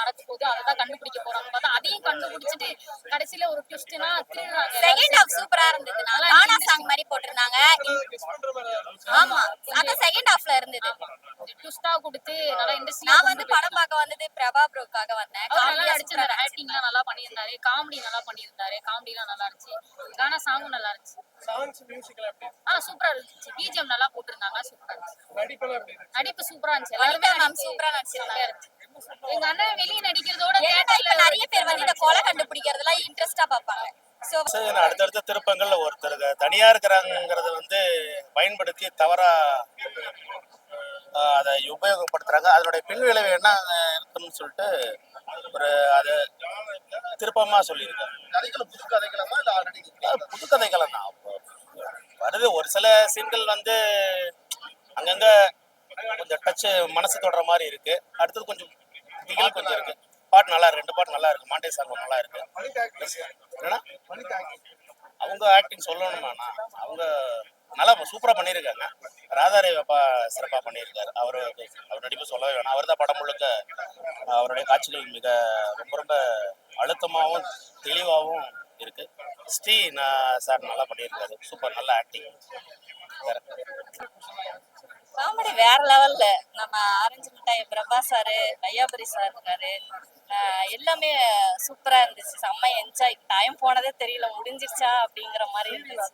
நடக்க போகுது அதான் கண்டுபிடிக்க போறாங்க பார்த்தா அதையும் கண்டுபிடிச்சிட்டு கடைசியில ஒரு ட்விஸ்ட்னா திருடுறாங்க. செகண்ட் ஹாஃப் சூப்பரா இருந்தது. கானா சாங் மாதிரி போட்டிருந்தாங்க. ஆமா அத செகண்ட் ஹாஃப்ல இருந்தது. ட்விஸ்டா கொடுத்து நல்லா இன்ட்ரெஸ்டிங்கா. நான் வந்து படம் பார்க்க வந்தது பிரபா ப்ரோக்காக வந்தேன். நல்லா நடிச்சிருந்தாரு, ஆக்டிங்லாம் நல்லா பண்ணியிருந்தாரு, காமெடி நல்லா பண்ணியிருந்தாரு, காமெடிலாம் நல்லா இருந்துச்சு, கானா சாங்கும் நல்லா இருந்துச்சு. சாங்ஸ் மியூசிக்லாம் எப்படி? சூப்பரா இருந்துச்சு, பிஜிஎம் நல்லா போட்டிருந்தாங்க, சூப்பரா இருந்துச்சு. நடிப்பெல்லாம் எப்படி இருந்துச்சு? நடிப்பு சூப்பரா இருந்துச்சு, எல்லாருமே மேம் சூப்பரா நடிச்சிருந்தாங்க. எங்க அண்ணன் வெளிய நடிக்கிறதோட ஏன்னா இப்ப நிறைய பேர் வந்து இந்த கொலை கண்டுபிடிக்கிறதுலாம் இன்ட்ரெஸ்டா பார்ப்பாங்க. அடுத்தடுத்த திருப்பங்கள்ல ஒருத்தர் தனியா இருக்கிறாங்கிறத வந்து பயன்படுத்தி தவறா அதை உபயோகப்படுத்துறாங்க. அதனுடைய பின் விளைவு என்ன இருக்குன்னு சொல்லிட்டு ஒரு அதை திருப்பமா சொல்லியிருக்காங்க. கதைகளை புது கதைகளமா இல்லை ஆல்ரெடி புது கதைகள் தான் வருது. ஒரு சில சீன்கள் வந்து அங்கங்க கொஞ்சம் டச்சு மனசு தொடர மாதிரி இருக்கு. அடுத்தது கொஞ்சம் திகில் கொஞ்சம் இருக்கு. பாட்டு நல்லா இருக்கு, 2 பாட்டு நல்லா இருக்கு, மாண்டே சாங் நல்லா இருக்கு. ஏன்னா அவங்க ஆக்டிங் சொல்லணுமாண்ணா, அவங்க நல்லா சூப்பரா பண்ணியிருக்காங்க. ராதாரே அப்பா சிறப்பா பண்ணியிருக்காரு. அவர் நடிப்பு சொல்லவே வேணாம். அவர் தான் படம் முழுக்க அவருடைய காட்சிகள் மிக ரொம்ப ரொம்ப அழுத்தமாகவும் தெளிவாகவும் இருக்கு. ஸ்ரீ சார் நல்லா பண்ணியிருக்காரு, சூப்பர், நல்ல ஆக்டிங். காமெடி வேற லெவல்ல. நம்ம ஆரஞ்சு மிட்டாய் பிரபா சாரு, ஐயாபுரி சார் இருக்காரு, எல்லாமே சூப்பரா இருந்துச்சு. செம்ம என்ஜாய், டைம் போனதே தெரியல, முடிஞ்சிருச்சா அப்படிங்கிற மாதிரி இருந்துச்சு.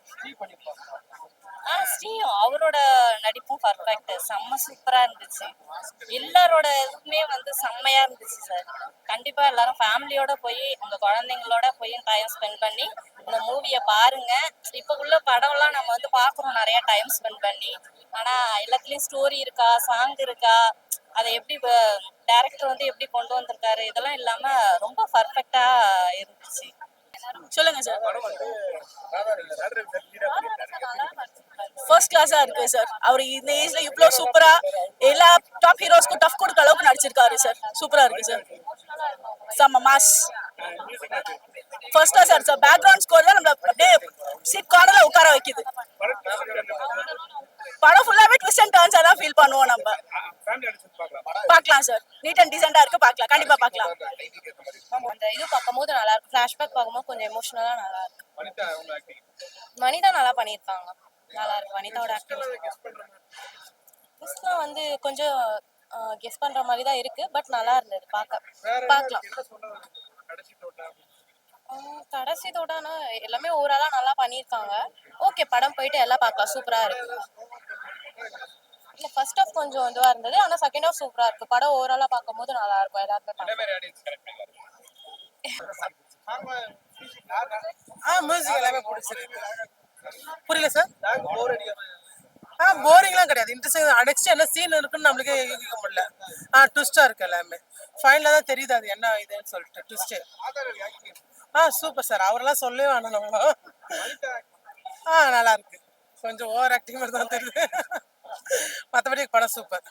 ஸ்ரீயும் அவரோட நடிப்பும் பர்ஃபெக்ட், செம்ம சூப்பரா இருந்துச்சு. எல்லாரோட இதுவுமே வந்து செம்மையா இருந்துச்சு சார். கண்டிப்பா எல்லாரும் ஃபேமிலியோட போய் உங்க குழந்தைங்களோட போய் டைம் ஸ்பெண்ட் பண்ணி இந்த மூவியை பாருங்க. இப்ப உள்ள படம்லாம் நம்ம வந்து பாக்குறோம் நிறைய டைம் ஸ்பெண்ட் பண்ணி, ஆனா எல்லாத்துலயும் ஸ்டோரி இருக்கா, சாங் இருக்கா, அதை எப்படி டைரக்டர் வந்து எப்படி கொண்டு வந்திருக்காரு, இதெல்லாம் இல்லாம ரொம்ப பர்ஃபெக்டா இருந்துச்சு. சொல்லுங்க சார். ஃபர்ஸ்ட் கிளாஸா இருக்கு சார். அவர் இந்த ஏஜ்ல இவ்வளவு சூப்பரா எல்லா டாப் ஹீரோஸ்க்கும் டஃப் கொடுக்க அளவுக்கு நடிச்சிருக்காரு சார். சூப்பரா இருக்கு சார், செம்ம mass. First class sir. Background score தான் நம்மள அப்படியே சீட் கார்னர்ல உட்கார வைக்குது. படம் ஃபுல்லாவே ட்விஸ்ட் அண்ட் டர்ன்ஸா தான் ஃபீல் பண்ணுவோம் நம்ம. பார்க்கலாம் சார், நீட் அண்ட் டீசெண்டா இருக்கு, பார்க்கலாம், கண்டிப்பா பார்க்கலாம். அந்த இது பார்க்கும்போது நல்லா இருக்கு, ஃபிளாஷ்பேக் பார்க்கும்போது கொஞ்சம் எமோஷனலா நல்லா இருக்கு. வனிதா நல்லா பண்ணியிருக்காங்க, நல்லா இருக்கு வனிதாவோட ஆக்டிங். ட்விஸ்ட்லாம் வந்து கொஞ்சம் கெஸ் பண்ற மாதிரி தான் இருக்கு, பட் நல்லா இருந்தது, பார்க்கலாம். கடைசி தோடானா எல்லாமே ஓவராலா நல்லா பண்ணியிருக்காங்க. ஓகே, படம் போயிட்டு எல்லாம் பார்க்கலாம், சூப்பரா இருக்கு. இல்ல ஃபர்ஸ்ட் ஹாஃப் கொஞ்சம் இதுவா இருந்தது, ஆனா செகண்ட் ஹாஃப் சூப்பரா இருக்கு. படம் ஓவராலா பார்க்கும்போது நல்லா இருக்கும். மியூசிக் எல்லாமே பிடிச்சிருக்கு. புரியல சார். போரிங்லாம் கிடையாது, இன்ட்ரெஸ்டிங். நெக்ஸ்ட் என்ன சீன் இருக்குன்னு நம்மளுக்கே யூகிக்க முடியல. ட்விஸ்டா இருக்கு எல்லாமே. ஃபைனலா தான் தெரியுது அது என்ன இதுன்னு சொல்லிட்டு ட்விஸ்ட். சூப்பர் சார், அவரெல்லாம் சொல்லவே வேணும் நம்ம. நல்லா இருக்கு. கொஞ்சம் ஓவர் ஆக்டிங் மாதிரி தான் தெரியுது, மற்றபடி படம் சூப்பர்.